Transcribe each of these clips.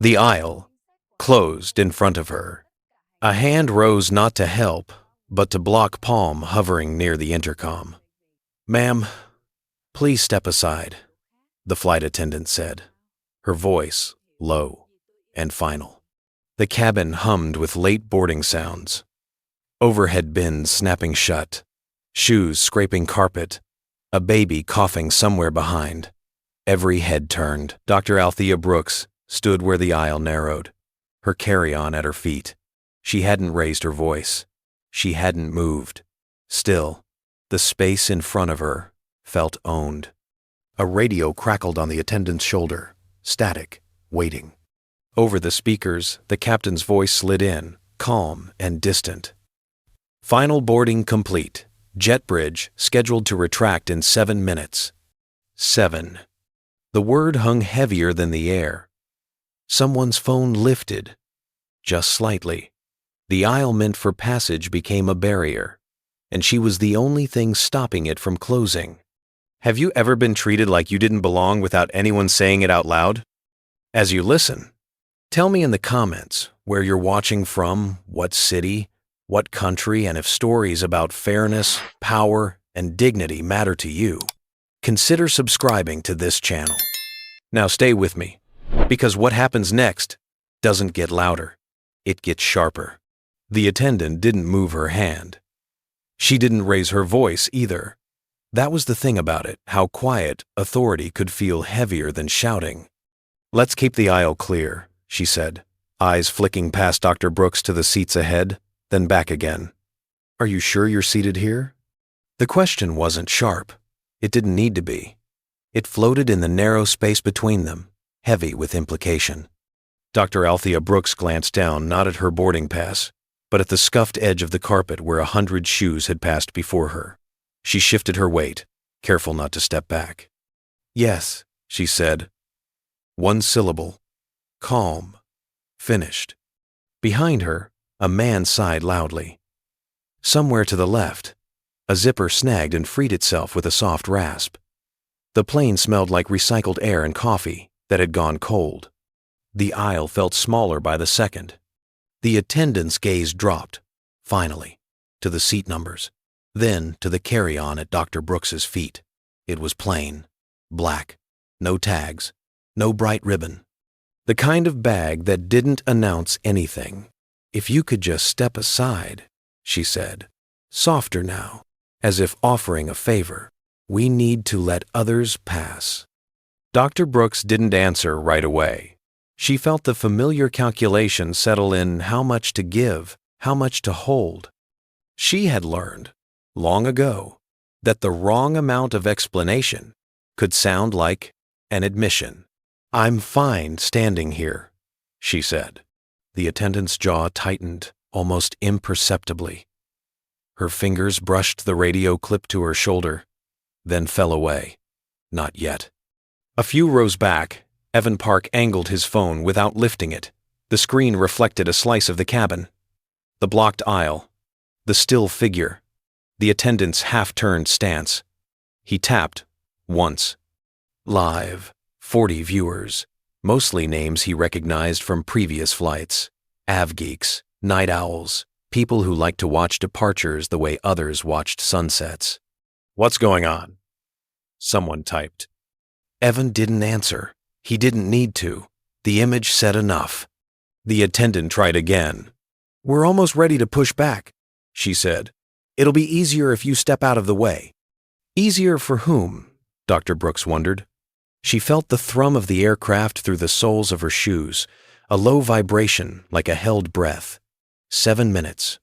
The aisle closed in front of her. A hand rose not to help, but to block palm hovering near the intercom. "Ma'am, please step aside," the flight attendant said, her voice low and final. The cabin hummed with late boarding sounds. Overhead bins snapping shut, shoes scraping carpet, a baby coughing somewhere behind. Every head turned. Dr. Althea Brooks stood where the aisle narrowed, her carry-on at her feet. She hadn't raised her voice. She hadn't moved. Still, the space in front of her felt owned. A radio crackled on the attendant's shoulder, static, waiting. Over the speakers, the captain's voice slid in, calm and distant. "Final boarding complete. Jet bridge scheduled to retract in 7 minutes. 7. The word hung heavier than the air. Someone's phone lifted, just slightly. The aislement for passage became a barrier, and she was the only thing stopping it from closing. Have you ever been treated like you didn't belong without anyone saying it out loud? As you listen, tell me in the comments where you're watching from, what city, what country, and if stories about fairness, power, and dignity matter to you. Consider subscribing to this channel. Now stay with me, because what happens next doesn't get louder, it gets sharper. The attendant didn't move her hand. She didn't raise her voice either. That was the thing about it, how quiet authority could feel heavier than shouting. "Let's keep the aisle clear," she said, eyes flicking past Dr. Brooks to the seats ahead, then back again. "Are you sure you're seated here?" The question wasn't sharp. It didn't need to be. It floated in the narrow space between them, heavy with implication. Dr. Althea Brooks glanced down not at her boarding pass, but at the scuffed edge of the carpet where 100 shoes had passed before her. She shifted her weight, careful not to step back. "Yes," she said. One syllable. Calm. Finished. Behind her, a man sighed loudly. Somewhere to the left, a zipper snagged and freed itself with a soft rasp. The plane smelled like recycled air and coffee that had gone cold. The aisle felt smaller by the second. The attendant's gaze dropped, finally, to the seat numbers, then to the carry-on at Dr. Brooks's feet. It was plain, black, no tags, no bright ribbon. The kind of bag that didn't announce anything. "If you could just step aside," she said, softer now, as if offering a favor. "We need to let others pass." Dr. Brooks didn't answer right away. She felt the familiar calculation settle in how much to give, how much to hold. She had learned, long ago, that the wrong amount of explanation could sound like an admission. "I'm fine standing here," she said. The attendant's jaw tightened, almost imperceptibly. Her fingers brushed the radio clip to her shoulder, then fell away. Not yet. A few rows back, Evan Park angled his phone without lifting it. The screen reflected a slice of the cabin. The blocked aisle. The still figure. The attendant's half-turned stance. He tapped, once. Live. 40 viewers. Mostly names he recognized from previous flights. Avgeeks, night owls, people who like to watch departures the way others watched sunsets. "What's going on?" Someone typed. Evan didn't answer. He didn't need to. The image said enough. The attendant tried again. "We're almost ready to push back," she said. "It'll be easier if you step out of the way." Easier for whom? Dr. Brooks wondered. She felt the thrum of the aircraft through the soles of her shoes, a low vibration like a held breath. 7 minutes.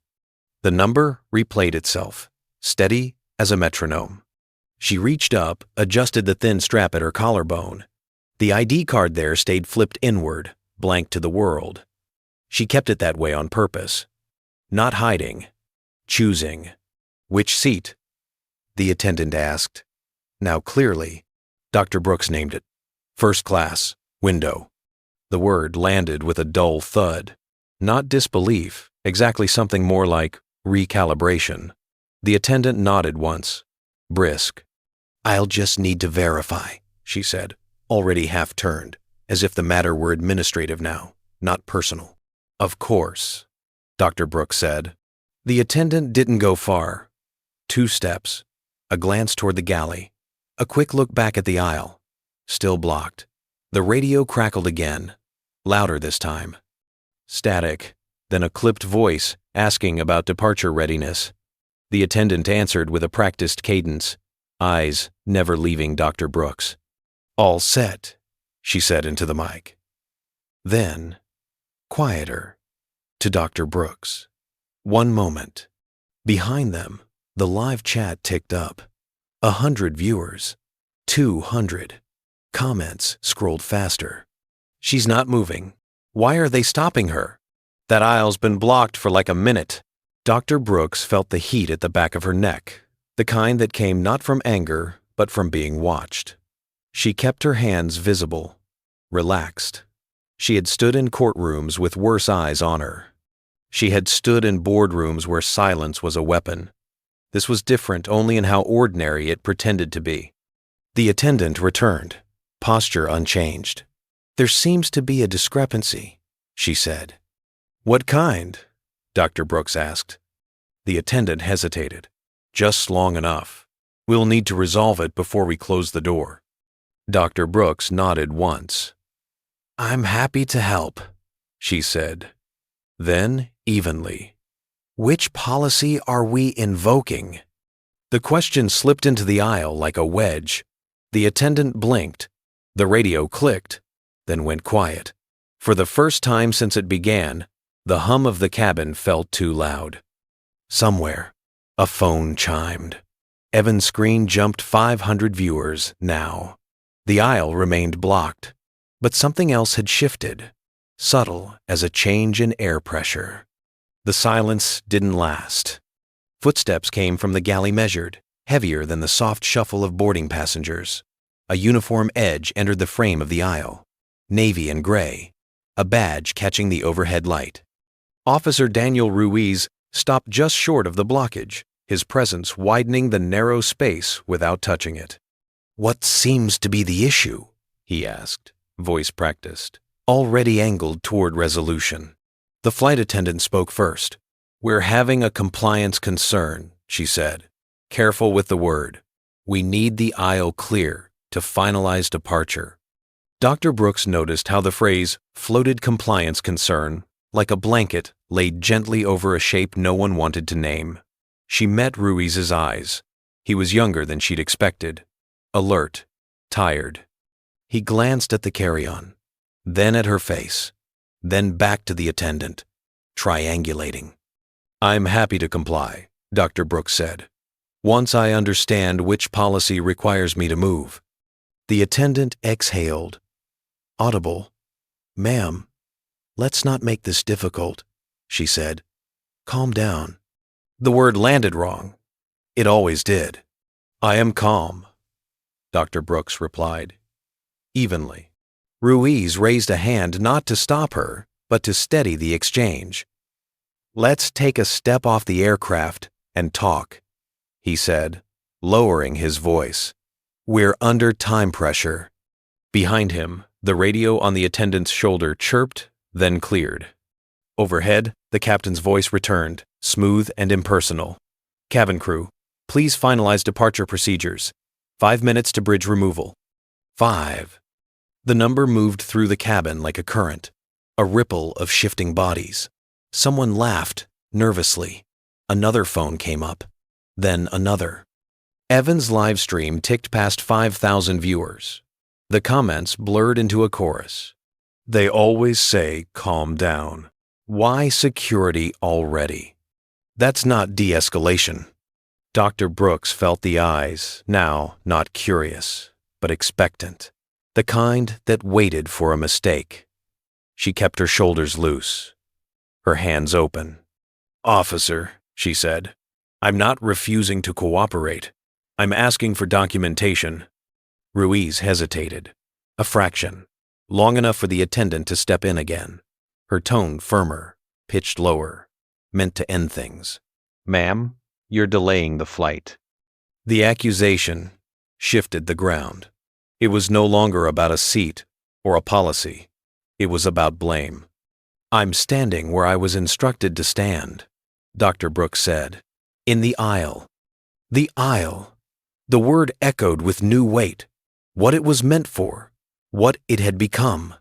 The number replayed itself, steady as a metronome. She reached up, adjusted the thin strap at her collarbone. The ID card there stayed flipped inward, blank to the world. She kept it that way on purpose. Not hiding. Choosing. "Which seat?" the attendant asked. Now clearly, Dr. Brooks named it. "First class. Window." The word landed with a dull thud. Not disbelief, exactly something more like recalibration. The attendant nodded once. Brisk. "I'll just need to verify," she said, already half-turned, as if the matter were administrative now, not personal. "Of course," Dr. Brooks said. The attendant didn't go far. 2 steps, a glance toward the galley, a quick look back at the aisle. Still blocked. The radio crackled again, louder this time. Static, then a clipped voice asking about departure readiness. The attendant answered with a practiced cadence, eyes never leaving Dr. Brooks. "All set," she said into the mic. Then, quieter, to Dr. Brooks. One moment. Behind them, the live chat ticked up. 100 viewers. 200. Comments scrolled faster. "She's not moving. Why are they stopping her? That aisle's been blocked for like a minute." Dr. Brooks felt the heat at the back of her neck, the kind that came not from anger, but from being watched. She kept her hands visible, relaxed. She had stood in courtrooms with worse eyes on her. She had stood in boardrooms where silence was a weapon. This was different only in how ordinary it pretended to be. The attendant returned, posture unchanged. "There seems to be a discrepancy," she said. "What kind?" Dr. Brooks asked. The attendant hesitated. "Just long enough. We'll need to resolve it before we close the door." Dr. Brooks nodded once. "I'm happy to help," she said. Then, evenly, "Which policy are we invoking?" The question slipped into the aisle like a wedge. The attendant blinked. The radio clicked, then went quiet. For the first time since it began, the hum of the cabin felt too loud. Somewhere, a phone chimed. Evan's screen jumped 500 viewers now. The aisle remained blocked, but something else had shifted, subtle as a change in air pressure. The silence didn't last. Footsteps came from the galley measured, heavier than the soft shuffle of boarding passengers. A uniform edge entered the frame of the aisle, navy and gray, a badge catching the overhead light. Officer Daniel Ruiz stopped just short of the blockage, his presence widening the narrow space without touching it. "What seems to be the issue?" he asked, voice practiced, already angled toward resolution. The flight attendant spoke first. "We're having a compliance concern," she said. "Careful with the word. We need the aisle clear to finalize departure." Dr. Brooks noticed how the phrase floated compliance concern like a blanket laid gently over a shape no one wanted to name. She met Ruiz's eyes. He was younger than she'd expected. Alert, tired. He glanced at the carry-on, then at her face, then back to the attendant, triangulating. "I'm happy to comply," Dr. Brooks said, "once I understand which policy requires me to move." The attendant exhaled. Audible. "Ma'am, let's not make this difficult," she said. "Calm down." The word landed wrong. It always did. "I am calm," Dr. Brooks replied, evenly. Ruiz raised a hand not to stop her, but to steady the exchange. "Let's take a step off the aircraft and talk," he said, lowering his voice. "We're under time pressure." Behind him, the radio on the attendant's shoulder chirped, then cleared. Overhead, the captain's voice returned, smooth and impersonal. "Cabin crew, please finalize departure procedures. 5 minutes to bridge removal." 5. The number moved through the cabin like a current, a ripple of shifting bodies. Someone laughed, nervously. Another phone came up, then another. Evan's live stream ticked past 5,000 viewers. The comments blurred into a chorus. "They always say calm down. Why security already? That's not de-escalation." Dr. Brooks felt the eyes, now not curious, but expectant, the kind that waited for a mistake. She kept her shoulders loose, her hands open. "Officer," she said, "I'm not refusing to cooperate. I'm asking for documentation." Ruiz hesitated. A fraction, long enough for the attendant to step in again. Her tone firmer, pitched lower, meant to end things. "Ma'am, you're delaying the flight." The accusation shifted the ground. It was no longer about a seat or a policy. It was about blame. "I'm standing where I was instructed to stand," Dr. Brooks said. "In the aisle." The aisle. The word echoed with new weight. What it was meant for. What it had become.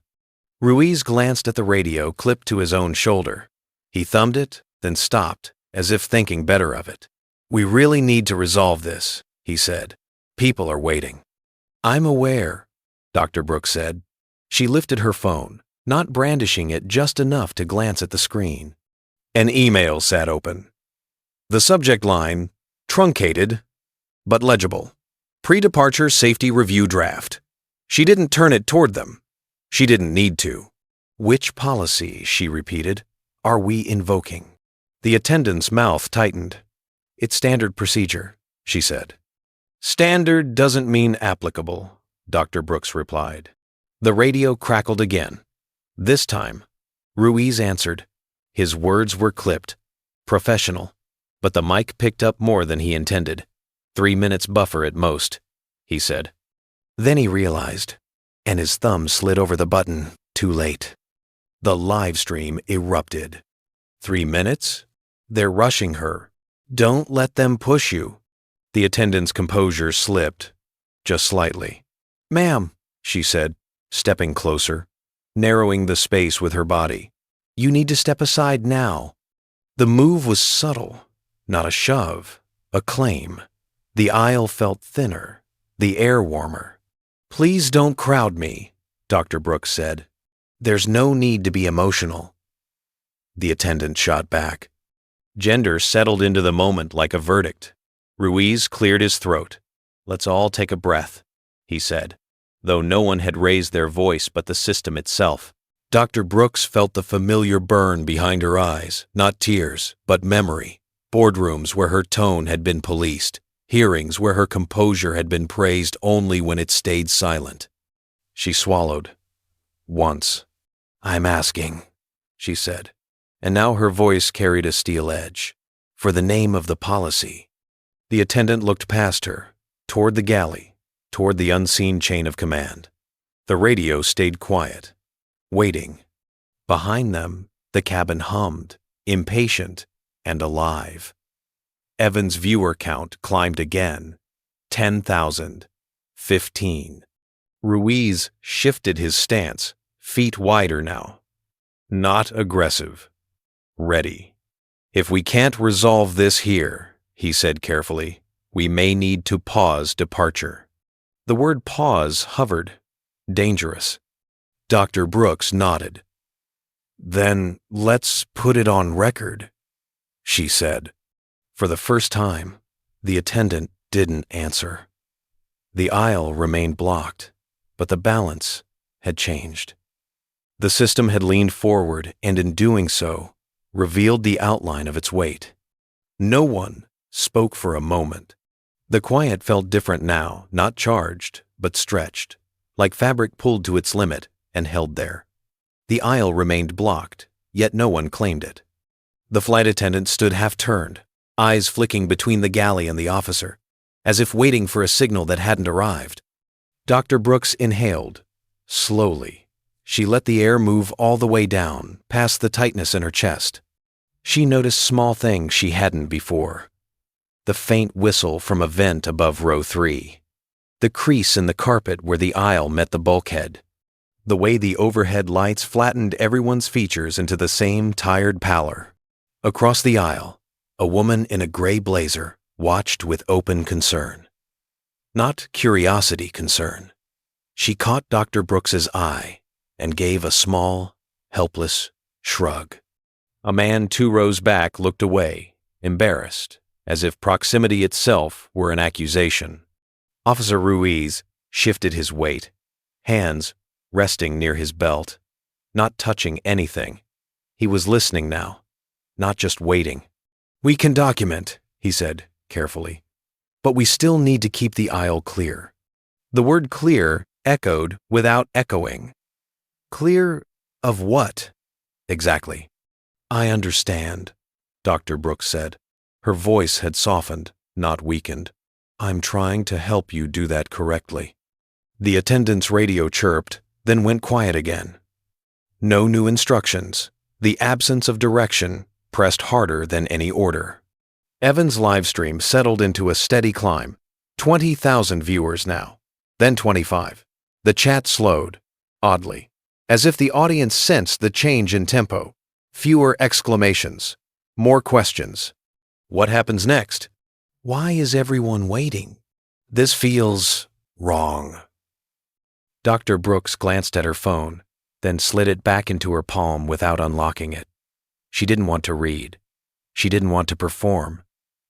Ruiz glanced at the radio clipped to his own shoulder. He thumbed it, then stopped, as if thinking better of it. "We really need to resolve this," he said. "People are waiting." "I'm aware," Dr. Brooks said. She lifted her phone, not brandishing it just enough to glance at the screen. An email sat open. The subject line, truncated, but legible. Pre-departure safety review draft. She didn't turn it toward them. She didn't need to. "Which policy," she repeated, "are we invoking?" The attendant's mouth tightened. "It's standard procedure," she said. "Standard doesn't mean applicable," Dr. Brooks replied. The radio crackled again. This time, Ruiz answered. His words were clipped. Professional. But the mic picked up more than he intended. 3 minutes buffer at most, he said. Then he realized, and his thumb slid over the button, too late. The live stream erupted. 3 minutes? They're rushing her. Don't let them push you. The attendant's composure slipped, just slightly. "Ma'am," she said, stepping closer, narrowing the space with her body. "You need to step aside now." The move was subtle, not a shove, a claim. The aisle felt thinner, the air warmer. "Please don't crowd me," Dr. Brooks said. "There's no need to be emotional." The attendant shot back. Gender settled into the moment like a verdict. Ruiz cleared his throat. "Let's all take a breath," he said, though no one had raised their voice but the system itself. Dr. Brooks felt the familiar burn behind her eyes, not tears, but memory. Boardrooms where her tone had been policed, hearings where her composure had been praised only when it stayed silent. She swallowed. "Once. I'm asking," she said, and now her voice carried a steel edge. "For the name of the policy." The attendant looked past her, toward the galley, toward the unseen chain of command. The radio stayed quiet, waiting. Behind them, the cabin hummed, impatient and alive. Evan's viewer count climbed again. 10,000. 15. Ruiz shifted his stance, feet wider now. Not aggressive. Ready. "If we can't resolve this here," he said carefully, "we may need to pause departure." The word pause hovered. Dangerous. Dr. Brooks nodded. "Then let's put it on record," she said. For the first time, the attendant didn't answer. The aisle remained blocked, but the balance had changed. The system had leaned forward and in doing so, revealed the outline of its weight. No one spoke for a moment. The quiet felt different now, not charged, but stretched, like fabric pulled to its limit and held there. The aisle remained blocked, yet no one claimed it. The flight attendant stood half-turned, eyes flicking between the galley and the officer, as if waiting for a signal that hadn't arrived. Dr. Brooks inhaled, slowly. She let the air move all the way down, past the tightness in her chest. She noticed small things she hadn't before. The faint whistle from a vent above row 3. The crease in the carpet where the aisle met the bulkhead. The way the overhead lights flattened everyone's features into the same tired pallor. Across the aisle, a woman in a gray blazer watched with open concern. Not curiosity concern. She caught Dr. Brooks's eye and gave a small, helpless shrug. A man 2 rows back looked away, embarrassed, as if proximity itself were an accusation. Officer Ruiz shifted his weight, hands resting near his belt, not touching anything. He was listening now, not just waiting. "We can document," he said carefully, "but we still need to keep the aisle clear." The word clear echoed without echoing. Clear of what? Exactly. "I understand," Dr. Brooks said. Her voice had softened, not weakened. "I'm trying to help you do that correctly." The attendant's radio chirped, then went quiet again. No new instructions. The absence of direction pressed harder than any order. Evan's livestream settled into a steady climb. 20,000 viewers now, then 25. The chat slowed, oddly, as if the audience sensed the change in tempo. Fewer exclamations, more questions. What happens next? Why is everyone waiting? This feels wrong. Dr. Brooks glanced at her phone, then slid it back into her palm without unlocking it. She didn't want to read. She didn't want to perform.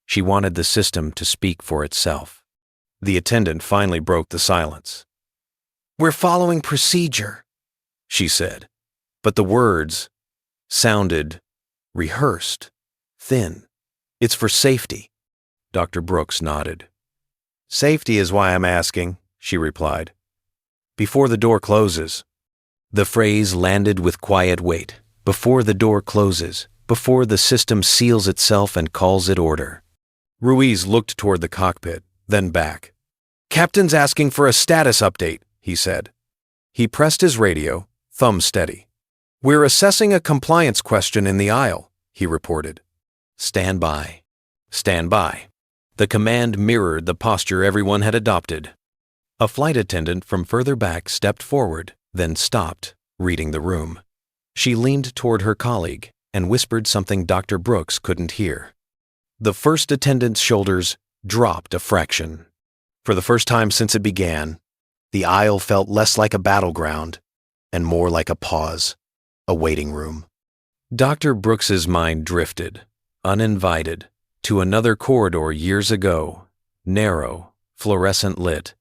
She wanted the system to speak for itself. The attendant finally broke the silence. "We're following procedure," she said, but the words sounded rehearsed, thin. "It's for safety." Dr. Brooks nodded. "Safety is why I'm asking," she replied. "Before the door closes." The phrase landed with quiet weight. Before the door closes, before the system seals itself and calls it order. Ruiz looked toward the cockpit, then back. "Captain's asking for a status update," he said. He pressed his radio, thumb steady. "We're assessing a compliance question in the aisle," he reported. "Stand by. Stand by." The command mirrored the posture everyone had adopted. A flight attendant from further back stepped forward, then stopped, reading the room. She leaned toward her colleague and whispered something Dr. Brooks couldn't hear. The first attendant's shoulders dropped a fraction. For the first time since it began, the aisle felt less like a battleground and more like a pause, a waiting room. Dr. Brooks's mind drifted, uninvited, to another corridor years ago, narrow, fluorescent lit,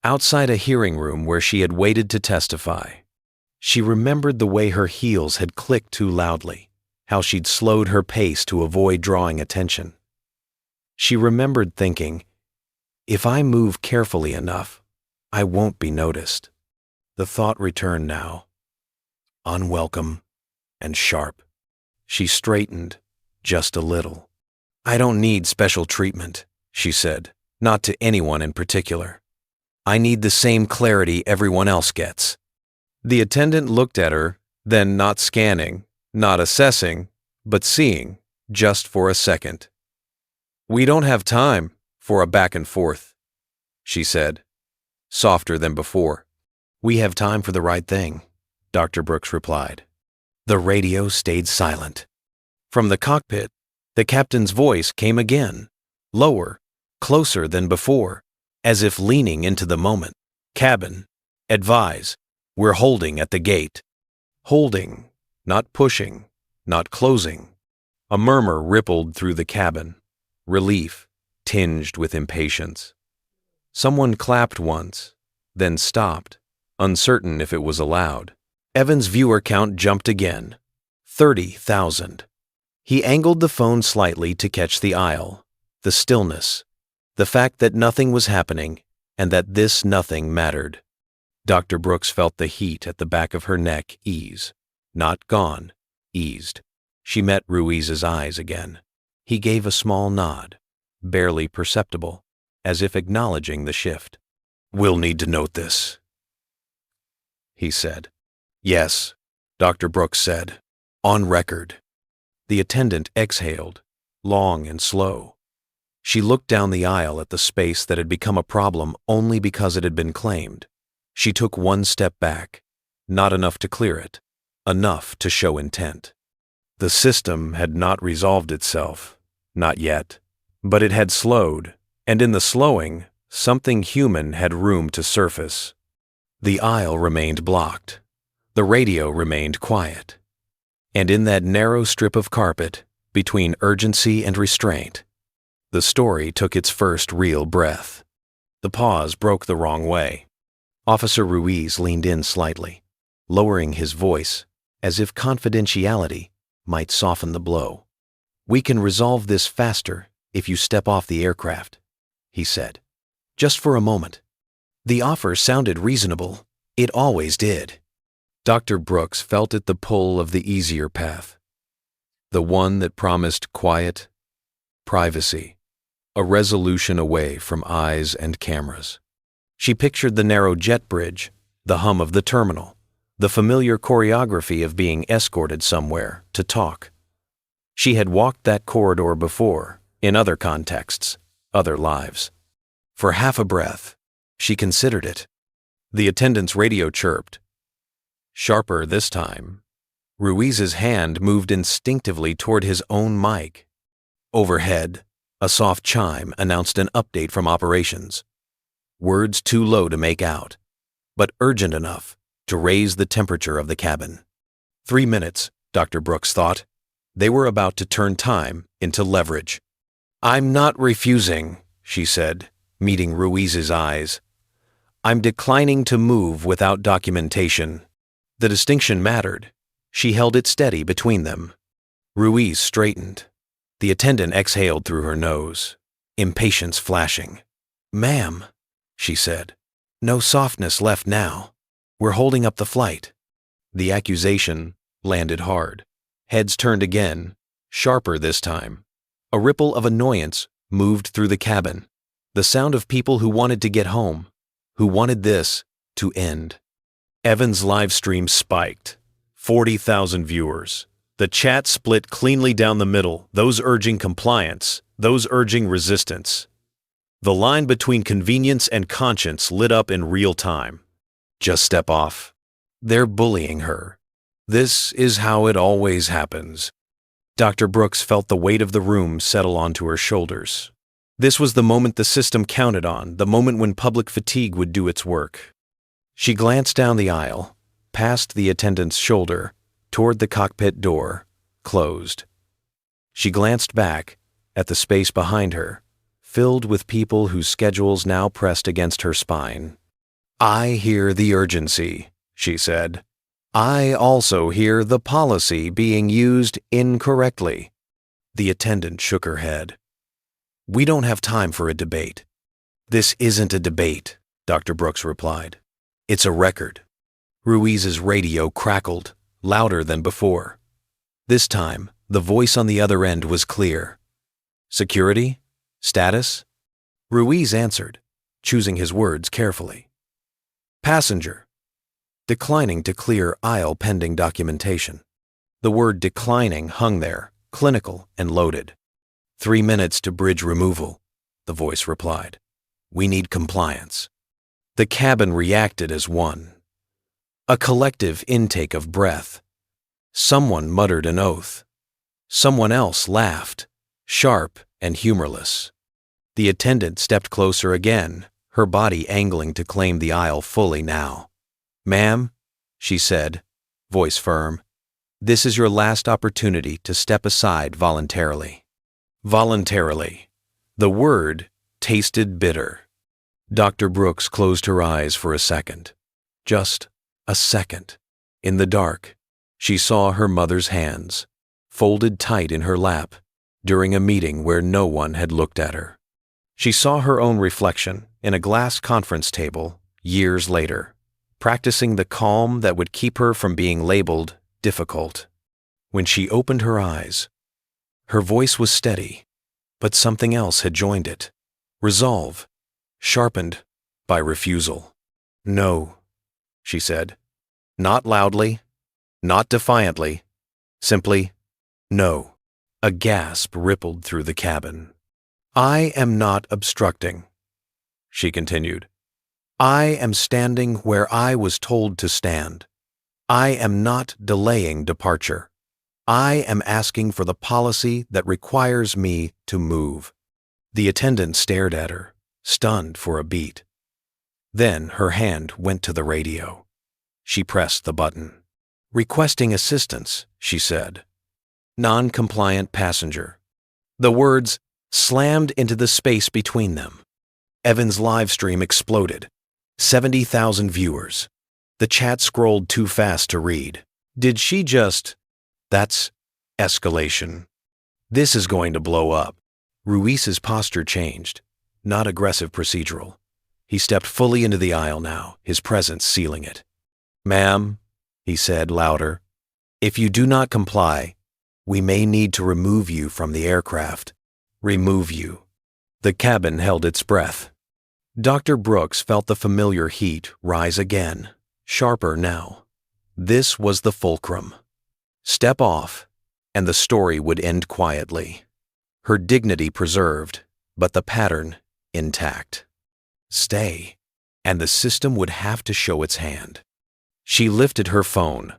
outside a hearing room where she had waited to testify. She remembered the way her heels had clicked too loudly, how she'd slowed her pace to avoid drawing attention. She remembered thinking, if I move carefully enough, I won't be noticed. The thought returned now, unwelcome and sharp. She straightened just a little. "I don't need special treatment," she said, "not to anyone in particular. I need the same clarity everyone else gets." The attendant looked at her, then not scanning, not assessing, but seeing, just for a second. "We don't have time for a back and forth," she said, softer than before. "We have time for the right thing," Dr. Brooks replied. The radio stayed silent. From the cockpit, the captain's voice came again, lower, closer than before, as if leaning into the moment. "Cabin, advise, we're holding at the gate." Holding, not pushing, not closing. A murmur rippled through the cabin, relief tinged with impatience. Someone clapped once, then stopped, uncertain if it was allowed. Evan's viewer count jumped again, 30,000. He angled the phone slightly to catch the aisle, the stillness, the fact that nothing was happening and that this nothing mattered. Dr. Brooks felt the heat at the back of her neck ease. Not gone, eased. She met Ruiz's eyes again. He gave a small nod, barely perceptible, as if acknowledging the shift. "We'll need to note this," he said. "Yes," Dr. Brooks said. "On record." The attendant exhaled, long and slow. She looked down the aisle at the space that had become a problem only because it had been claimed. She took one step back, not enough to clear it, enough to show intent. The system had not resolved itself, not yet, but it had slowed, and in the slowing, something human had room to surface. The aisle remained blocked. The radio remained quiet. And in that narrow strip of carpet, between urgency and restraint, the story took its first real breath. The pause broke the wrong way. Officer Ruiz leaned in slightly, lowering his voice, as if confidentiality might soften the blow. "We can resolve this faster if you step off the aircraft," he said. "Just for a moment." The offer sounded reasonable. It always did. Dr. Brooks felt it the pull of the easier path, the one that promised quiet, privacy, a resolution away from eyes and cameras. She pictured the narrow jet bridge, the hum of the terminal, the familiar choreography of being escorted somewhere to talk. She had walked that corridor before, in other contexts, other lives. For half a breath, she considered it. The attendant's radio chirped. Sharper this time. Ruiz's hand moved instinctively toward his own mic. Overhead, a soft chime announced an update from operations. Words too low to make out, but urgent enough to raise the temperature of the cabin. 3 minutes, Dr. Brooks thought. They were about to turn time into leverage. "I'm not refusing," she said, meeting Ruiz's eyes. "I'm declining to move without documentation." The distinction mattered. She held it steady between them. Ruiz straightened. The attendant exhaled through her nose, impatience flashing. "Ma'am," she said, "no softness left now. We're holding up the flight." The accusation landed hard. Heads turned again, sharper this time. A ripple of annoyance moved through the cabin. The sound of people who wanted to get home, who wanted this to end. Evan's live stream spiked. 40,000 viewers. The chat split cleanly down the middle, those urging compliance, those urging resistance. The line between convenience and conscience lit up in real time. Just step off. They're bullying her. This is how it always happens. Dr. Brooks felt the weight of the room settle onto her shoulders. This was the moment the system counted on, the moment when public fatigue would do its work. She glanced down the aisle, past the attendant's shoulder, toward the cockpit door, closed. She glanced back at the space behind her, filled with people whose schedules now pressed against her spine. "I hear the urgency," she said. "I also hear the policy being used incorrectly." The attendant shook her head. "We don't have time for a debate." "This isn't a debate," Dr. Brooks replied. "It's a record." Ruiz's radio crackled, louder than before. This time, the voice on the other end was clear. "Security? Status?" Ruiz answered, choosing his words carefully. "Passenger. Declining to clear aisle pending documentation." The word declining hung there, clinical and loaded. 3 minutes to bridge removal, the voice replied. "We need compliance." The cabin reacted as one. A collective intake of breath. Someone muttered an oath. Someone else laughed, sharp and humorless. The attendant stepped closer again, her body angling to claim the aisle fully now. "Ma'am," she said, voice firm, "this is your last opportunity to step aside voluntarily." Voluntarily. The word tasted bitter. Dr. Brooks closed her eyes for a second. Just a second. In the dark, she saw her mother's hands, folded tight in her lap, during a meeting where no one had looked at her. She saw her own reflection in a glass conference table years later, practicing the calm that would keep her from being labeled difficult. When she opened her eyes, her voice was steady, but something else had joined it. Resolve, sharpened by refusal. "No," she said. Not loudly, not defiantly, simply, "No." A gasp rippled through the cabin. "I am not obstructing," she continued. "I am standing where I was told to stand. I am not delaying departure. I am asking for the policy that requires me to move." The attendant stared at her, stunned for a beat. Then her hand went to the radio. She pressed the button. "Requesting assistance," she said. "Non-compliant passenger." The words slammed into the space between them. Evan's live stream exploded. 70,000 viewers. The chat scrolled too fast to read. Did she just... That's escalation. This is going to blow up. Ruiz's posture changed, not aggressive procedural. He stepped fully into the aisle now, his presence sealing it. "Ma'am," he said louder, "if you do not comply, we may need to remove you from the aircraft. Remove you." The cabin held its breath. Dr. Brooks felt the familiar heat rise again, sharper now. This was the fulcrum. Step off, and the story would end quietly. Her dignity preserved, but the pattern intact. Stay, and the system would have to show its hand. She lifted her phone,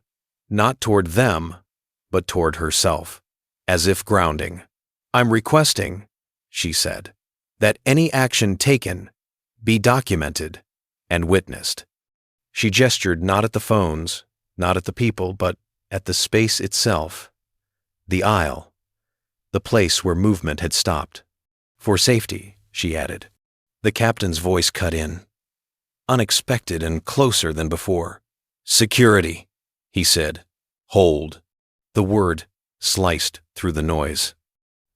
not toward them, but toward herself, as if grounding. "I'm requesting," she said, "that any action taken be documented and witnessed." She gestured not at the phones, not at the people, but at the space itself, the aisle, the place where movement had stopped. "For safety," she added. The captain's voice cut in, unexpected and closer than before. "Security," he said. "Hold." The word sliced through the noise.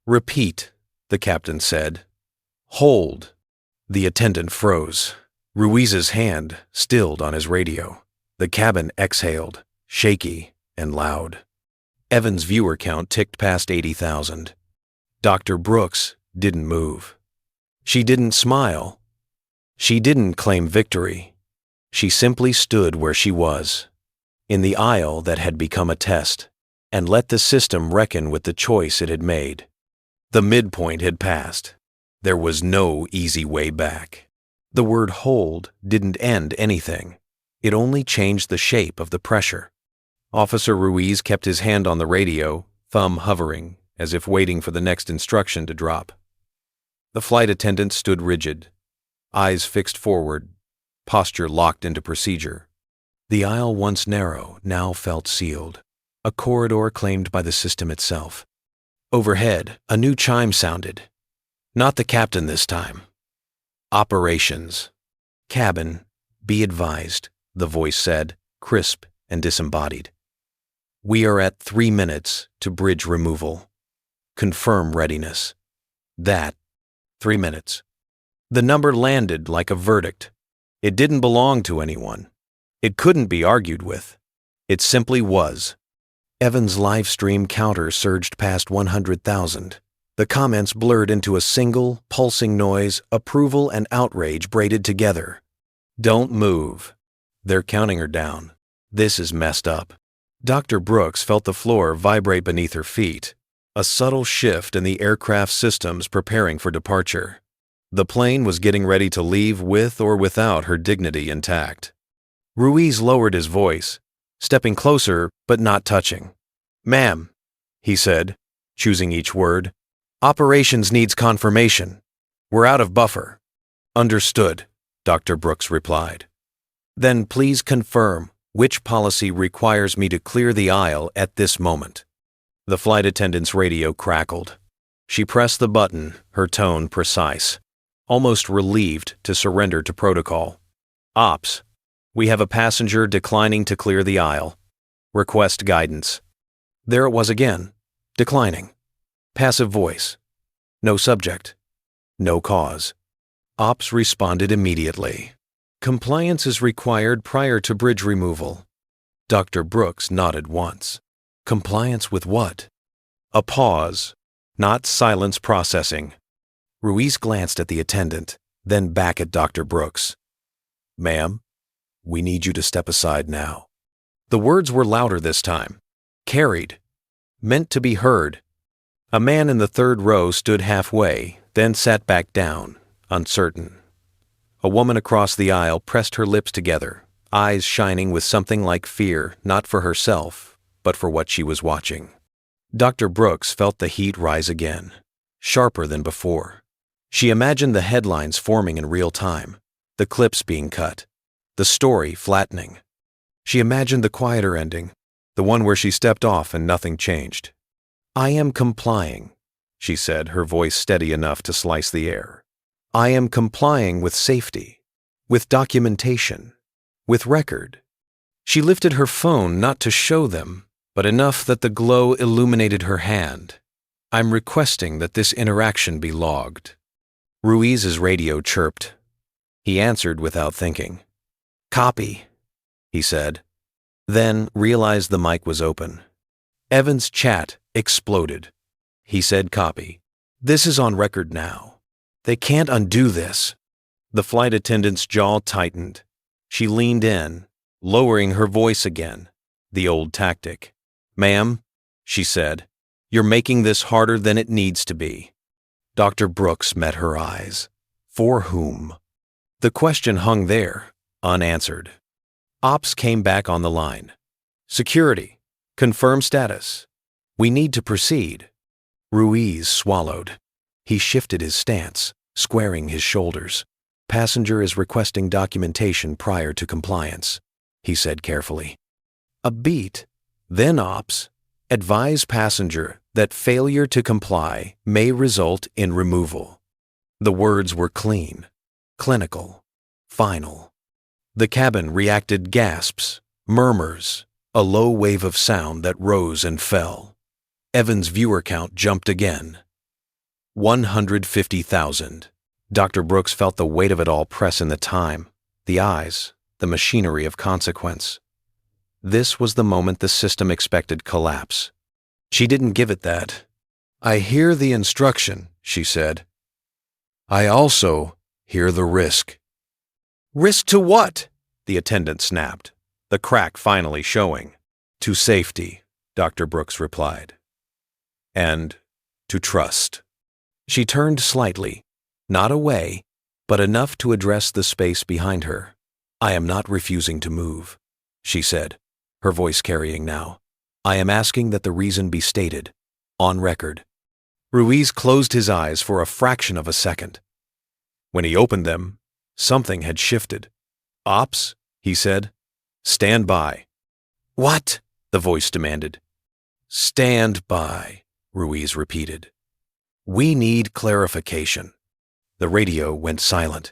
"Repeat," the captain said. "Hold." The attendant froze. Ruiz's hand stilled on his radio. The cabin exhaled, shaky and loud. Evan's viewer count ticked past 80,000. Dr. Brooks didn't move. She didn't smile. She didn't claim victory. She simply stood where she was, in the aisle that had become a test, and let the system reckon with the choice it had made. The midpoint had passed. There was no easy way back. The word hold didn't end anything. It only changed the shape of the pressure. Officer Ruiz kept his hand on the radio, thumb hovering, as if waiting for the next instruction to drop. The flight attendant stood rigid, eyes fixed forward, posture locked into procedure. The aisle, once narrow, now felt sealed, a corridor claimed by the system itself. Overhead, a new chime sounded. Not the captain this time. "Operations. Cabin, be advised," the voice said, crisp and disembodied. "We are at 3 minutes to bridge removal. Confirm readiness." That, 3 minutes. The number landed like a verdict. It didn't belong to anyone. It couldn't be argued with. It simply was. Evan's live stream counter surged past 100,000. The comments blurred into a single, pulsing noise, approval and outrage braided together. "Don't move. They're counting her down. This is messed up." Dr. Brooks felt the floor vibrate beneath her feet, a subtle shift in the aircraft systems preparing for departure. The plane was getting ready to leave with or without her dignity intact. Ruiz lowered his voice, stepping closer but not touching. "Ma'am," he said, choosing each word, "operations needs confirmation. We're out of buffer." "Understood," Dr. Brooks replied. "Then please confirm which policy requires me to clear the aisle at this moment." The flight attendant's radio crackled. She pressed the button, her tone precise, almost relieved to surrender to protocol. "Ops, we have a passenger declining to clear the aisle. Request guidance." There it was again, declining. Passive voice. No subject. No cause. Ops responded immediately. "Compliance is required prior to bridge removal." Dr. Brooks nodded once. Compliance with what? A pause, not silence processing. Ruiz glanced at the attendant, then back at Dr. Brooks. "Ma'am, we need you to step aside now." The words were louder this time, carried, meant to be heard. A man in the third row stood halfway, then sat back down, uncertain. A woman across the aisle pressed her lips together, eyes shining with something like fear, not for herself, but for what she was watching. Dr. Brooks felt the heat rise again, sharper than before. She imagined the headlines forming in real time, the clips being cut, the story flattening. She imagined the quieter ending, the one where she stepped off and nothing changed. "I am complying," she said, her voice steady enough to slice the air. "I am complying with safety, with documentation, with record." She lifted her phone not to show them, but enough that the glow illuminated her hand. "I'm requesting that this interaction be logged." Ruiz's radio chirped. He answered without thinking. "Copy," he said, then realized the mic was open. Evan's chat exploded. He said copy. "This is on record now. They can't undo this." The flight attendant's jaw tightened. She leaned in, lowering her voice again, The old tactic. "Ma'am," she said, "you're making this harder than it needs to be." Dr. Brooks met her eyes. For whom? The question hung there, unanswered. Ops came back on the line. "Security. Confirm status. We need to proceed." Ruiz swallowed. He shifted his stance, squaring his shoulders. "Passenger is requesting documentation prior to compliance," he said carefully. A beat. Then Ops, "Advise passenger that failure to comply may result in removal." The words were clean, clinical, final. The cabin reacted: gasps, murmurs, a low wave of sound that rose and fell. Evan's viewer count jumped again. 150,000. Dr. Brooks felt the weight of it all press in the time, the eyes, the machinery of consequence. This was the moment the system expected collapse. She didn't give it that. "I hear the instruction," she said. "I also hear the risk." "Risk to what?" the attendant snapped, the crack finally showing. "To safety," Dr. Brooks replied. "And to trust." She turned slightly, not away, but enough to address the space behind her. "I am not refusing to move," she said, her voice carrying now. "I am asking that the reason be stated, on record." Ruiz closed his eyes for a fraction of a second. When he opened them, something had shifted. "Ops," he said, "stand by." "What?" the voice demanded. "Stand by," Ruiz repeated. "We need clarification." The radio went silent.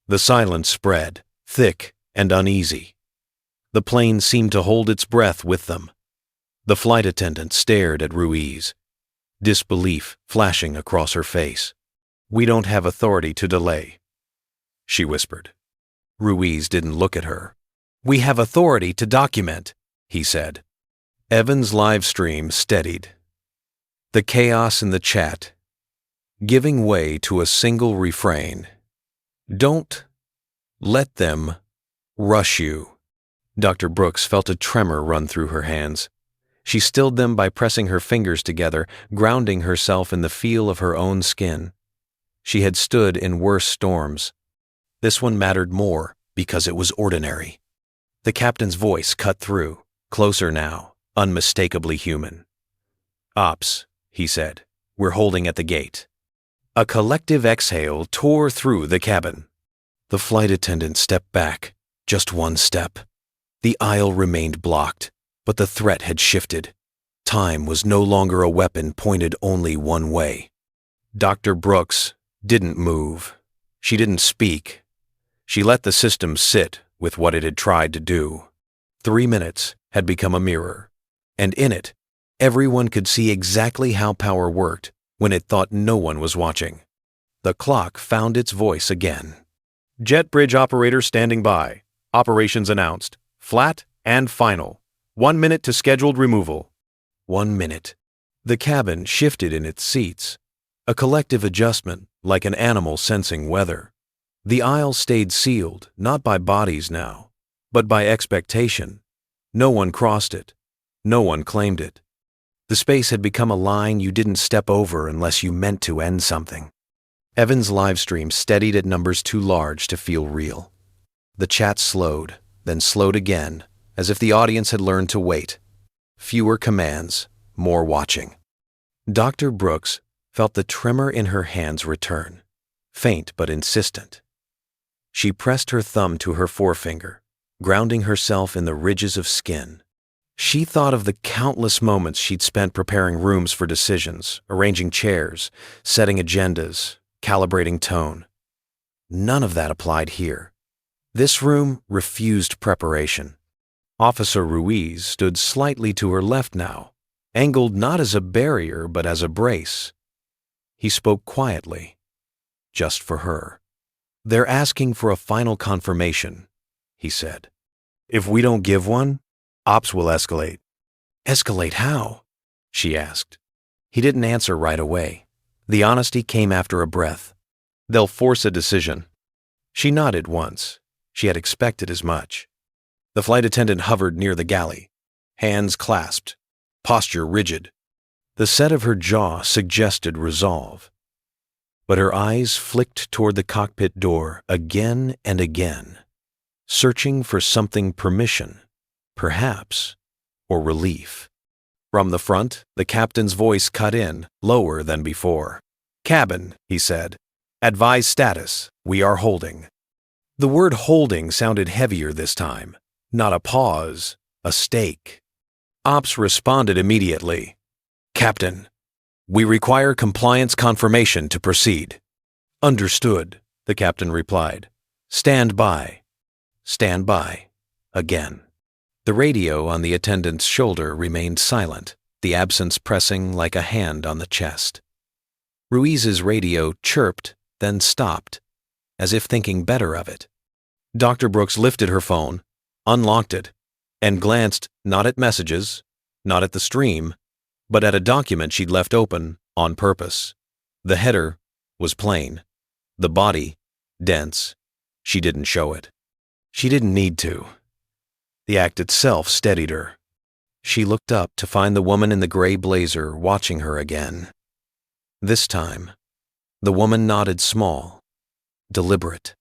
The silence spread, thick and uneasy. The plane seemed to hold its breath with them. The flight attendant stared at Ruiz, disbelief flashing across her face. "We don't have authority to delay," she whispered. Ruiz didn't look at her. "We have authority to document," he said. Evan's live stream steadied. The chaos in the chat, giving way to a single refrain. "Don't let them rush you." Dr. Brooks felt a tremor run through her hands. She stilled them by pressing her fingers together, grounding herself in the feel of her own skin. She had stood in worse storms. This one mattered more because it was ordinary. The captain's voice cut through, closer now, unmistakably human. "Ops," he said, "we're holding at the gate." A collective exhale tore through the cabin. The flight attendant stepped back, just one step. The aisle remained blocked, but the threat had shifted. Time was no longer a weapon pointed only one way. Dr. Brooks didn't move. She didn't speak. She let the system sit with what it had tried to do. 3 minutes had become a mirror, and in it, everyone could see exactly how power worked when it thought no one was watching. The clock found its voice again. "Jet bridge operator standing by. Operations announced. Flat and final. 1 minute to scheduled removal." 1 minute. The cabin shifted in its seats. A collective adjustment, like an animal sensing weather. The aisle stayed sealed, not by bodies now, but by expectation. No one crossed it. No one claimed it. The space had become a line you didn't step over unless you meant to end something. Evan's livestream steadied at numbers too large to feel real. The chat slowed, then slowed again, as if the audience had learned to wait. Fewer commands, more watching. Dr. Brooks felt the tremor in her hands return, faint but insistent. She pressed her thumb to her forefinger, grounding herself in the ridges of skin. She thought of the countless moments she'd spent preparing rooms for decisions, arranging chairs, setting agendas, calibrating tone. None of that applied here. This room refused preparation. Officer Ruiz stood slightly to her left now, angled not as a barrier but as a brace. He spoke quietly, just for her. "They're asking for a final confirmation," he said. "If we don't give one, Ops will escalate." "Escalate how?" she asked. He didn't answer right away. The honesty came after a breath. "They'll force a decision." She nodded once. She had expected as much. The flight attendant hovered near the galley, hands clasped, posture rigid. The set of her jaw suggested resolve. But her eyes flicked toward the cockpit door again and again, searching for something permission, perhaps, or relief. From the front, the captain's voice cut in, lower than before. "Cabin," he said. "Advise status. We are holding." The word holding sounded heavier this time. Not a pause, a stake. Ops responded immediately. "Captain, we require compliance confirmation to proceed." "Understood," the captain replied. "Stand by." Stand by. Again. The radio on the attendant's shoulder remained silent, the absence pressing like a hand on the chest. Ruiz's radio chirped, then stopped, as if thinking better of it. Dr. Brooks lifted her phone, unlocked it, and glanced not at messages, not at the stream, but at a document she'd left open on purpose. The header was plain. The body, dense. She didn't show it. She didn't need to. The act itself steadied her. She looked up to find the woman in the gray blazer watching her again. This time, the woman nodded small, deliberate,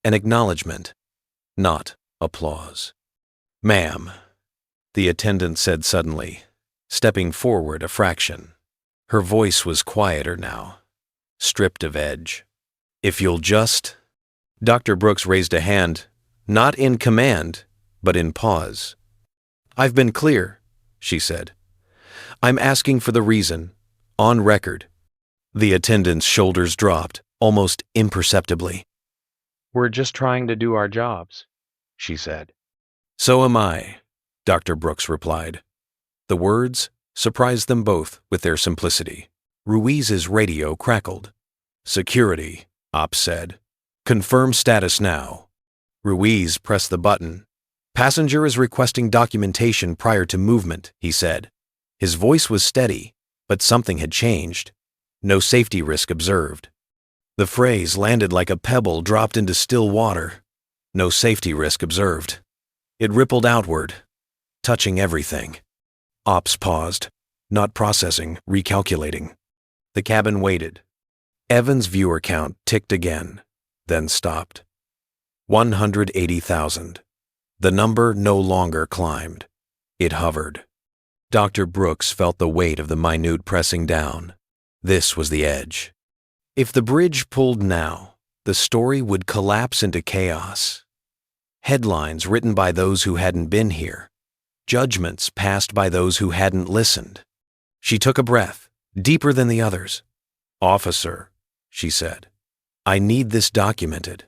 an acknowledgement, not applause. "Ma'am," the attendant said suddenly, stepping forward a fraction. Her voice was quieter now, stripped of edge. "If you'll just—" Dr. Brooks raised a hand, not in command, but in pause. "I've been clear," she said. "I'm asking for the reason, on record." The attendant's shoulders dropped, almost imperceptibly. "We're just trying to do our jobs," she said. "So am I," Dr. Brooks replied. The words surprised them both with their simplicity. Ruiz's radio crackled. "Security," Ops said. "Confirm status now." Ruiz pressed the button. "Passenger is requesting documentation prior to movement," he said. His voice was steady, but something had changed. "No safety risk observed." The phrase landed like a pebble dropped into still water. No safety risk observed. It rippled outward, touching everything. Ops paused, not processing, recalculating. The cabin waited. Evan's viewer count ticked again, then stopped. 180,000. The number no longer climbed. It hovered. Dr. Brooks felt the weight of the minute pressing down. This was the edge. If the bridge pulled now, the story would collapse into chaos. Headlines written by those who hadn't been here. Judgments passed by those who hadn't listened. She took a breath, deeper than the others. "Officer," she said, "I need this documented."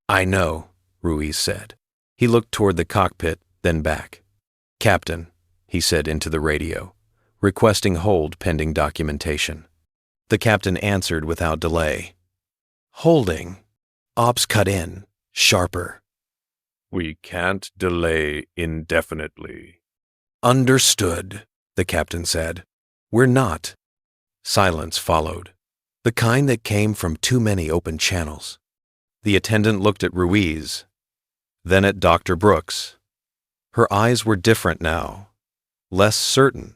"I know," Ruiz said. He looked toward the cockpit, then back. "Captain," he said into the radio, requesting hold pending documentation. The captain answered without delay. "Holding." Ops cut in, sharper. "We can't delay indefinitely." "Understood," the captain said. "We're not." Silence followed, the kind that came from too many open channels. The attendant looked at Ruiz, then at Dr. Brooks. Her eyes were different now, less certain,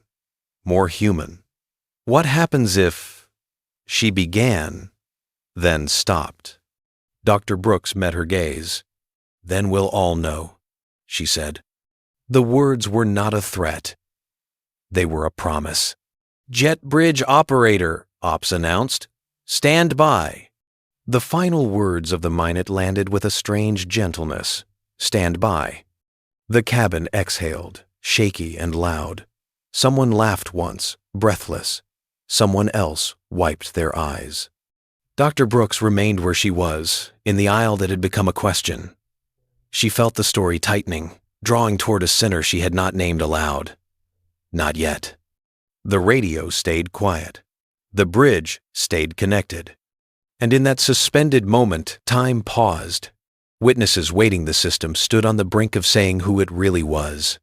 more human. What happens if... She began, then stopped. Dr. Brooks met her gaze. "Then we'll all know," she said. The words were not a threat. They were a promise. "Jet bridge operator," Ops announced. "Stand by." The final words of the minute landed with a strange gentleness. "Stand by." The cabin exhaled, shaky and loud. Someone laughed once, breathless. Someone else wiped their eyes. Dr. Brooks remained where she was, in the aisle that had become a question. She felt the story tightening, drawing toward a center she had not named aloud. Not yet. The radio stayed quiet. The bridge stayed connected. And in that suspended moment, time paused. Witnesses waiting the system stood on the brink of saying who it really was.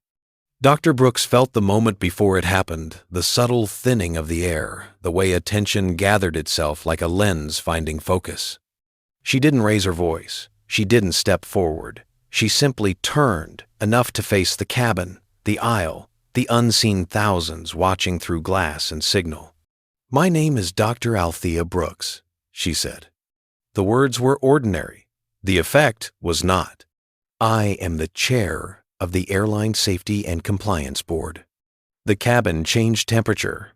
Dr. Brooks felt the moment before it happened, the subtle thinning of the air, the way attention gathered itself like a lens finding focus. She didn't raise her voice. She didn't step forward. She simply turned, enough to face the cabin, the aisle, the unseen thousands watching through glass and signal. "My name is Dr. Althea Brooks," she said. The words were ordinary. The effect was not. "I am the chair of the Airline Safety and Compliance Board." The cabin changed temperature.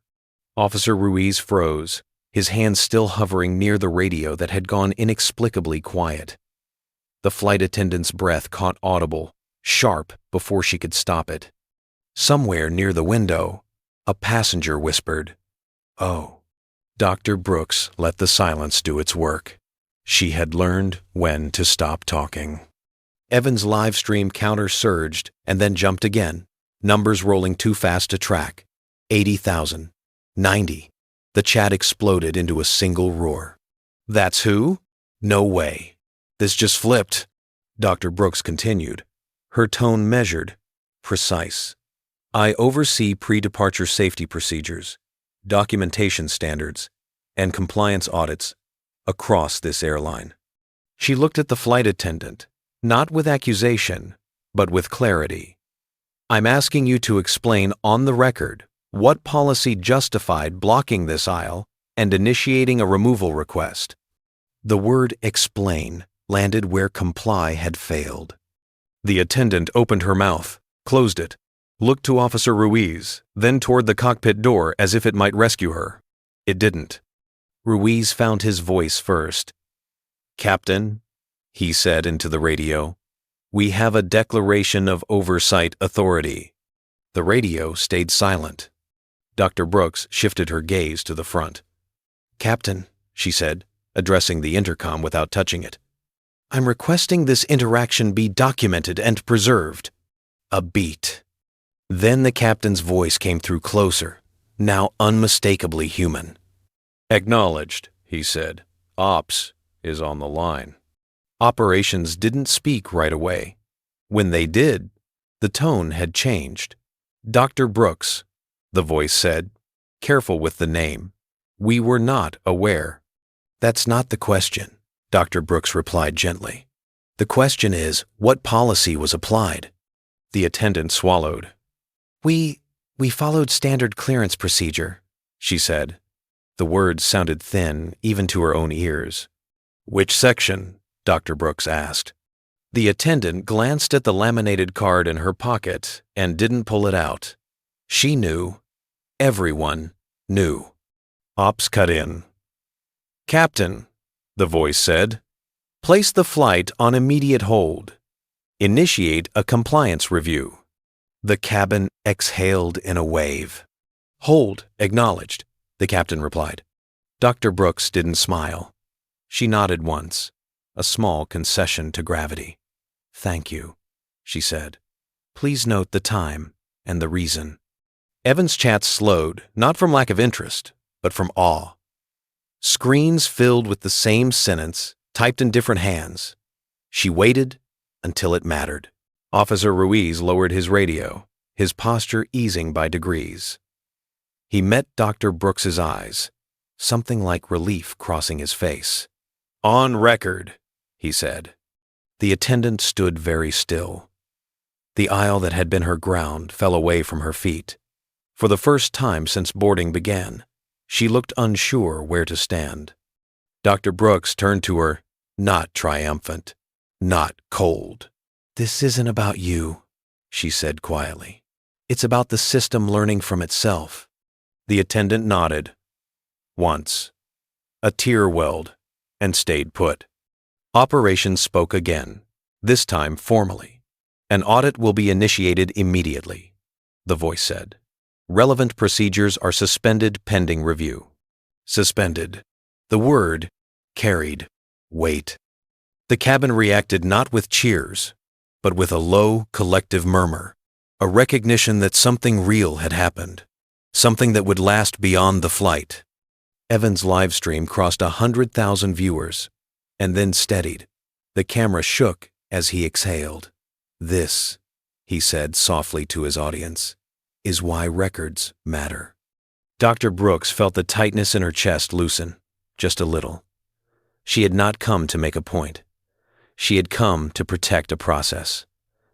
Officer Ruiz froze, his hands still hovering near the radio that had gone inexplicably quiet. The flight attendant's breath caught audible, sharp, before she could stop it. Somewhere near the window, a passenger whispered, "Oh." Dr. Brooks let the silence do its work. She had learned when to stop talking. Evan's live stream counter surged and then jumped again, numbers rolling too fast to track. 80,000. 90. The chat exploded into a single roar. "That's who? No way. This just flipped," Dr. Brooks continued, her tone measured, precise. "I oversee pre-departure safety procedures, documentation standards, and compliance audits across this airline." She looked at the flight attendant, not with accusation, but with clarity. "I'm asking you to explain on the record what policy justified blocking this aisle and initiating a removal request." The word "explain" landed where comply had failed. The attendant opened her mouth, closed it, looked to Officer Ruiz, then toward the cockpit door as if it might rescue her. It didn't. Ruiz found his voice first. "Captain," he said into the radio, "we have a declaration of oversight authority." The radio stayed silent. Dr. Brooks shifted her gaze to the front. "Captain," she said, addressing the intercom without touching it, "I'm requesting this interaction be documented and preserved." A beat. Then the captain's voice came through closer, now unmistakably human. "Acknowledged," he said. "Ops is on the line." Operations didn't speak right away. When they did, the tone had changed. "Dr. Brooks," the voice said, careful with the name, "we were not aware." "That's not the question," Dr. Brooks replied gently. "The question is, what policy was applied?" The attendant swallowed. We followed standard clearance procedure," she said. The words sounded thin, even to her own ears. "Which section?" Dr. Brooks asked. The attendant glanced at the laminated card in her pocket and didn't pull it out. She knew. Everyone knew. Ops cut in. "Captain," the voice said, "place the flight on immediate hold. Initiate a compliance review." The cabin exhaled in a wave. "Hold, acknowledged," the captain replied. Dr. Brooks didn't smile. She nodded once, a small concession to gravity. "Thank you," she said. "Please note the time and the reason." Evan's chat slowed, not from lack of interest, but from awe. Screens filled with the same sentence, typed in different hands. She waited until it mattered. Officer Ruiz lowered his radio, his posture easing by degrees. He met Dr. Brooks's eyes, something like relief crossing his face. "On record," he said. The attendant stood very still. The aisle that had been her ground fell away from her feet. For the first time since boarding began, she looked unsure where to stand. Dr. Brooks turned to her, not triumphant, not cold. "This isn't about you," she said quietly. "It's about the system learning from itself." The attendant nodded. Once. A tear welled and stayed put. Operations spoke again, this time formally. "An audit will be initiated immediately," the voice said. "Relevant procedures are suspended pending review." Suspended. The word carried weight. The cabin reacted not with cheers, but with a low, collective murmur, a recognition that something real had happened, something that would last beyond the flight. Evan's live stream crossed 100,000 viewers, and then steadied. The camera shook as he exhaled. "This," he said softly to his audience, "is why records matter." Dr. Brooks felt the tightness in her chest loosen, just a little. She had not come to make a point. She had come to protect a process.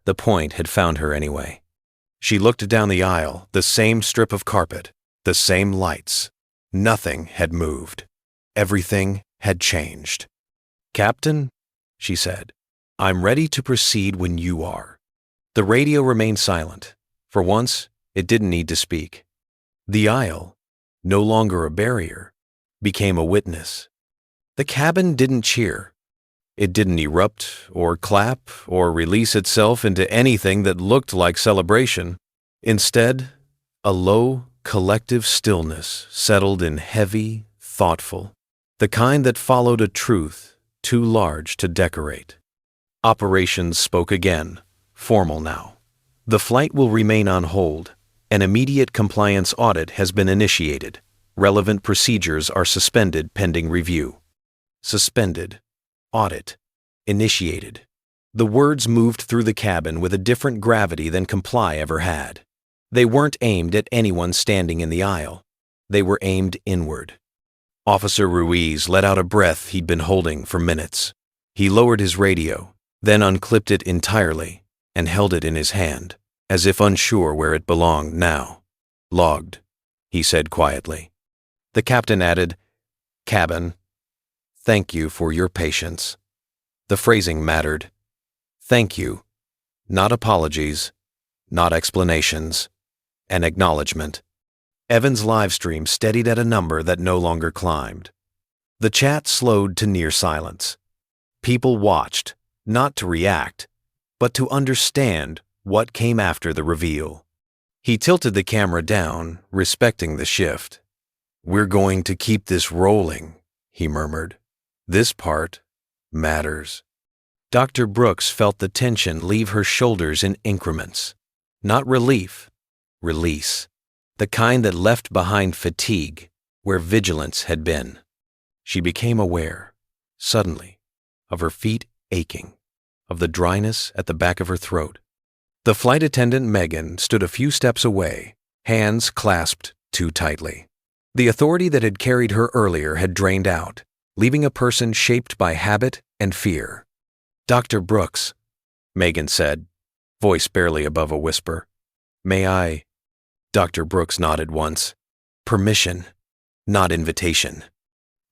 The point had found her anyway. She looked down the aisle, the same strip of carpet, the same lights. Nothing had moved. Everything had changed. "Captain," she said, "I'm ready to proceed when you are." The radio remained silent. For once, it didn't need to speak. The aisle, no longer a barrier, became a witness. The cabin didn't cheer. It didn't erupt or clap or release itself into anything that looked like celebration. Instead, a low, collective stillness settled in, heavy, thoughtful, the kind that followed a truth too large to decorate. Operations spoke again, formal now. "The flight will remain on hold. An immediate compliance audit has been initiated. Relevant procedures are suspended pending review." Suspended. Audit. Initiated. The words moved through the cabin with a different gravity than comply ever had. They weren't aimed at anyone standing in the aisle. They were aimed inward. Officer Ruiz let out a breath he'd been holding for minutes. He lowered his radio, then unclipped it entirely and held it in his hand, as if unsure where it belonged now. "Logged," he said quietly. The captain added, "Cabin, thank you for your patience." The phrasing mattered. Thank you. Not apologies, not explanations. An acknowledgement. Evan's live stream steadied at a number that no longer climbed. The chat slowed to near silence. People watched, not to react, but to understand what came after the reveal. He tilted the camera down, respecting the shift. "We're going to keep this rolling," he murmured. "This part matters." Dr. Brooks felt the tension leave her shoulders in increments. Not relief, release. The kind that left behind fatigue where vigilance had been. She became aware, suddenly, of her feet aching, of the dryness at the back of her throat. The flight attendant, Megan, stood a few steps away, hands clasped too tightly. The authority that had carried her earlier had drained out, leaving a person shaped by habit and fear. "Dr. Brooks," Megan said, voice barely above a whisper. "May I?" Dr. Brooks nodded once. "Permission, not invitation."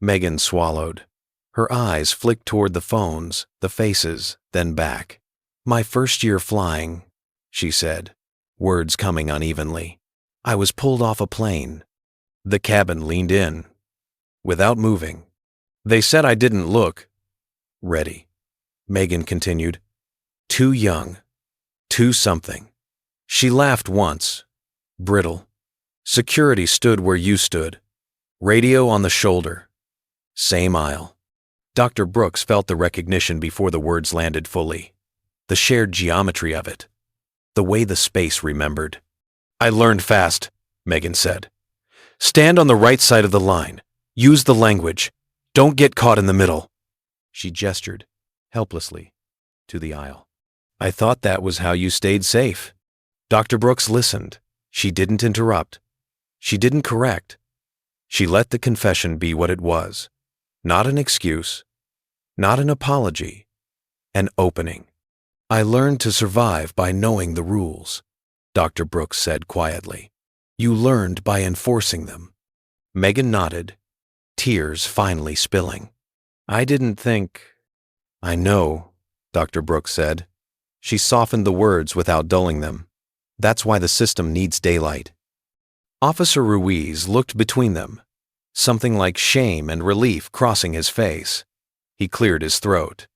Megan swallowed. Her eyes flicked toward the phones, the faces, then back. "My first year flying," she said, words coming unevenly. "I was pulled off a plane." The cabin leaned in, without moving. "They said I didn't look ready," Megan continued. "Too young, too something." She laughed once, brittle. "Security stood where you stood. Radio on the shoulder. Same aisle." Dr. Brooks felt the recognition before the words landed fully. The shared geometry of it. The way the space remembered. "I learned fast," Megan said. "Stand on the right side of the line. Use the language. Don't get caught in the middle." She gestured, helplessly, to the aisle. "I thought that was how you stayed safe." Dr. Brooks listened. She didn't interrupt. She didn't correct. She let the confession be what it was. Not an excuse. Not an apology. An opening. "I learned to survive by knowing the rules," Dr. Brooks said quietly. "You learned by enforcing them." Megan nodded, tears finally spilling. "I didn't think—" "I know," Dr. Brooks said. She softened the words without dulling them. "That's why the system needs daylight." Officer Ruiz looked between them, something like shame and relief crossing his face. He cleared his throat.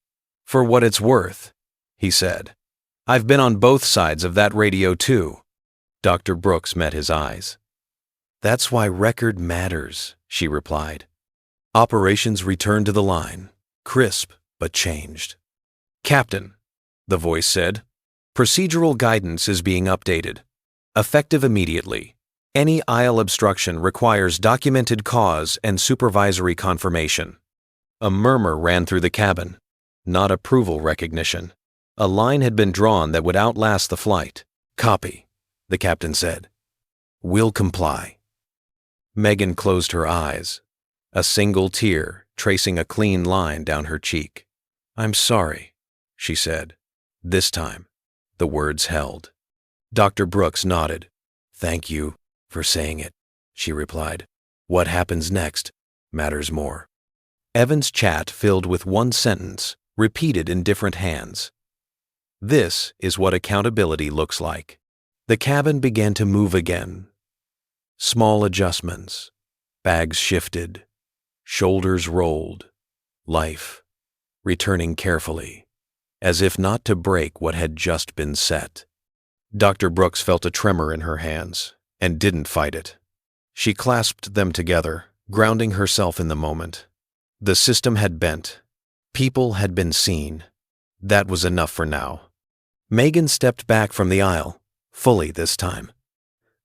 "For what it's worth," he said. "I've been on both sides of that radio too." Dr. Brooks met his eyes. "That's why record matters," she replied. Operations returned to the line, crisp but changed. "Captain," the voice said, "procedural guidance is being updated. Effective immediately. Any aisle obstruction requires documented cause and supervisory confirmation." A murmur ran through the cabin, not approval recognition. A line had been drawn that would outlast the flight. "Copy," the captain said. "We'll comply." Megan closed her eyes, a single tear tracing a clean line down her cheek. "I'm sorry," she said. This time, the words held. Dr. Brooks nodded. "Thank you for saying it," she replied. "What happens next matters more." Evan's chat filled with one sentence, repeated in different hands. "This is what accountability looks like." The cabin began to move again. Small adjustments. Bags shifted. Shoulders rolled. Life, returning carefully, as if not to break what had just been set. Dr. Brooks felt a tremor in her hands and didn't fight it. She clasped them together, grounding herself in the moment. The system had bent. People had been seen. That was enough for now. Megan stepped back from the aisle, fully this time.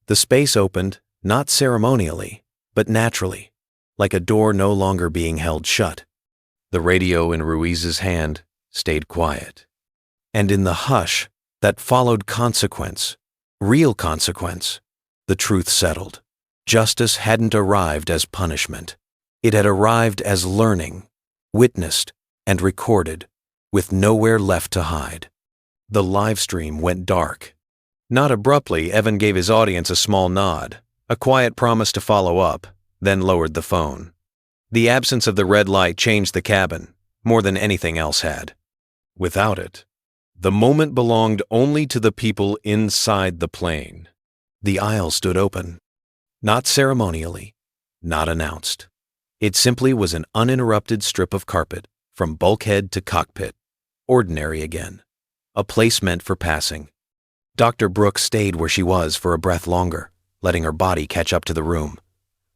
The space opened, not ceremonially, but naturally, like a door no longer being held shut. The radio in Ruiz's hand stayed quiet. And in the hush that followed consequence, real consequence, the truth settled. Justice hadn't arrived as punishment. It had arrived as learning, witnessed and recorded, with nowhere left to hide. The live stream went dark. Not abruptly, Evan gave his audience a small nod, a quiet promise to follow up, then lowered the phone. The absence of the red light changed the cabin, more than anything else had. Without it, the moment belonged only to the people inside the plane. The aisle stood open. Not ceremonially, not announced. It simply was an uninterrupted strip of carpet, from bulkhead to cockpit. Ordinary again. A place meant for passing. Dr. Brooks stayed where she was for a breath longer, letting her body catch up to the room.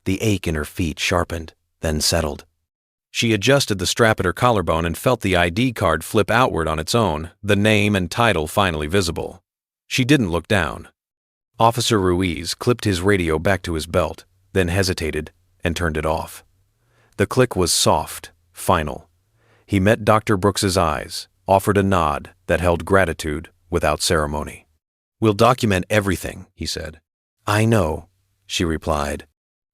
The ache in her feet sharpened, then settled. She adjusted the strap at her collarbone and felt the ID card flip outward on its own, the name and title finally visible. She didn't look down. Officer Ruiz clipped his radio back to his belt, then hesitated and turned it off. The click was soft, final. He met Dr. Brooks's eyes, offered a nod that held gratitude without ceremony. "We'll document everything," he said. "I know," she replied.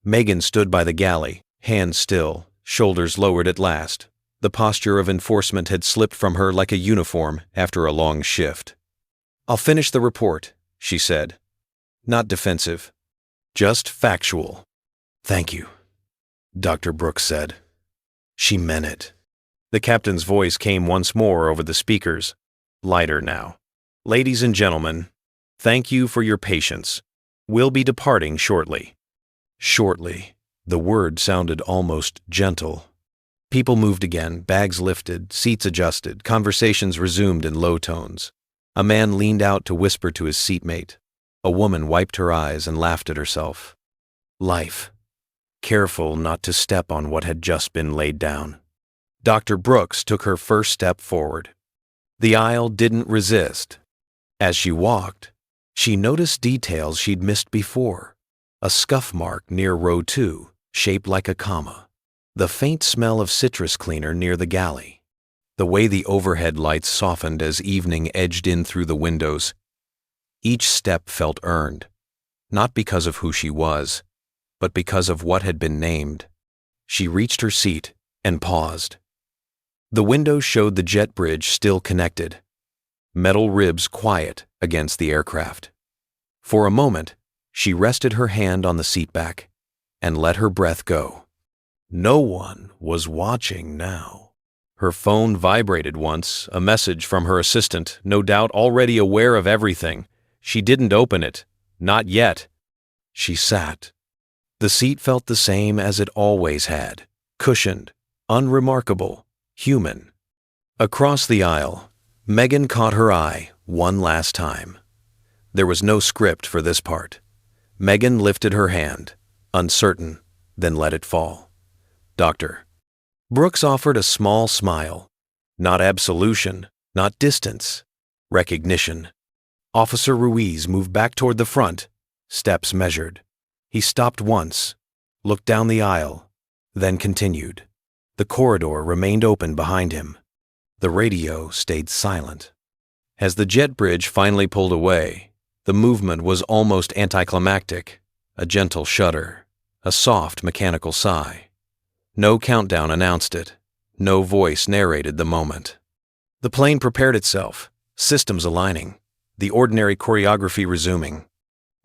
Megan stood by the galley, hands still, shoulders lowered at last. The posture of enforcement had slipped from her like a uniform after a long shift. "I'll finish the report," she said. Not defensive, just factual. "Thank you," Dr. Brooks said. She meant it. The captain's voice came once more over the speakers, lighter now. "Ladies and gentlemen, thank you for your patience. We'll be departing shortly." Shortly. The word sounded almost gentle. People moved again, bags lifted, seats adjusted, conversations resumed in low tones. A man leaned out to whisper to his seatmate. A woman wiped her eyes and laughed at herself. Life. Careful not to step on what had just been laid down. Dr. Brooks took her first step forward. The aisle didn't resist. As she walked, she noticed details she'd missed before. A scuff mark near row 2, shaped like a comma. The faint smell of citrus cleaner near the galley. The way the overhead lights softened as evening edged in through the windows. Each step felt earned, not because of who she was, but because of what had been named. She reached her seat and paused. The window showed the jet bridge still connected, metal ribs quiet against the aircraft. For a moment, she rested her hand on the seatback and let her breath go. No one was watching now. Her phone vibrated once, a message from her assistant, no doubt already aware of everything. She didn't open it. Not yet. She sat. The seat felt the same as it always had, cushioned, unremarkable, human. Across the aisle, Megan caught her eye one last time. There was no script for this part. Megan lifted her hand, uncertain, then let it fall. "Doctor." Brooks offered a small smile. Not absolution, not distance. Recognition. Officer Ruiz moved back toward the front, steps measured. He stopped once, looked down the aisle, then continued. The corridor remained open behind him. The radio stayed silent. As the jet bridge finally pulled away, the movement was almost anticlimactic, a gentle shudder, a soft mechanical sigh. No countdown announced it. No voice narrated the moment. The plane prepared itself, systems aligning. the ordinary choreography resuming.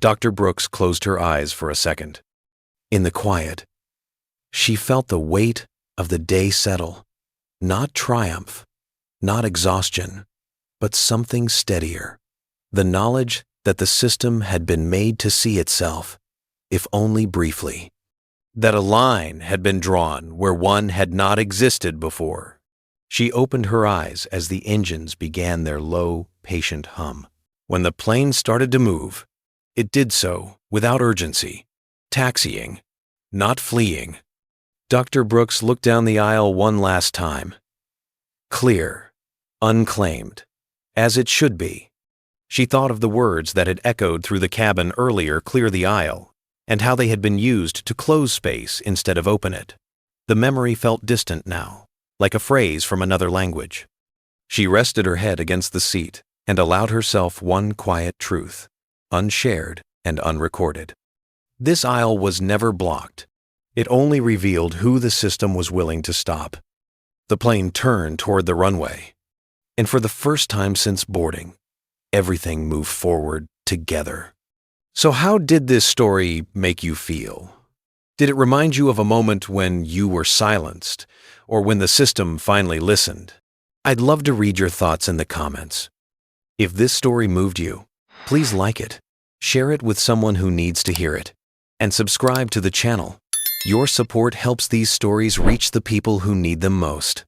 Dr. Brooks closed her eyes for a second. In the quiet, she felt the weight of the day settle. Not triumph, not exhaustion, but something steadier. The knowledge that the system had been made to see itself, if only briefly. That a line had been drawn where one had not existed before. She opened her eyes as the engines began their low, patient hum. When the plane started to move, it did so without urgency, taxiing, not fleeing. Dr. Brooks looked down the aisle one last time. Clear, unclaimed, as it should be. She thought of the words that had echoed through the cabin earlier, clear the aisle, and how they had been used to close space instead of open it. The memory felt distant now, like a phrase from another language. She rested her head against the seat and allowed herself one quiet truth, unshared and unrecorded. This aisle was never blocked. It only revealed who the system was willing to stop. The plane turned toward the runway, and for the first time since boarding, everything moved forward together. So how did this story make you feel? Did it remind you of a moment when you were silenced, or when the system finally listened? I'd love to read your thoughts in the comments. If this story moved you, please like it, share it with someone who needs to hear it, and subscribe to the channel. Your support helps these stories reach the people who need them most.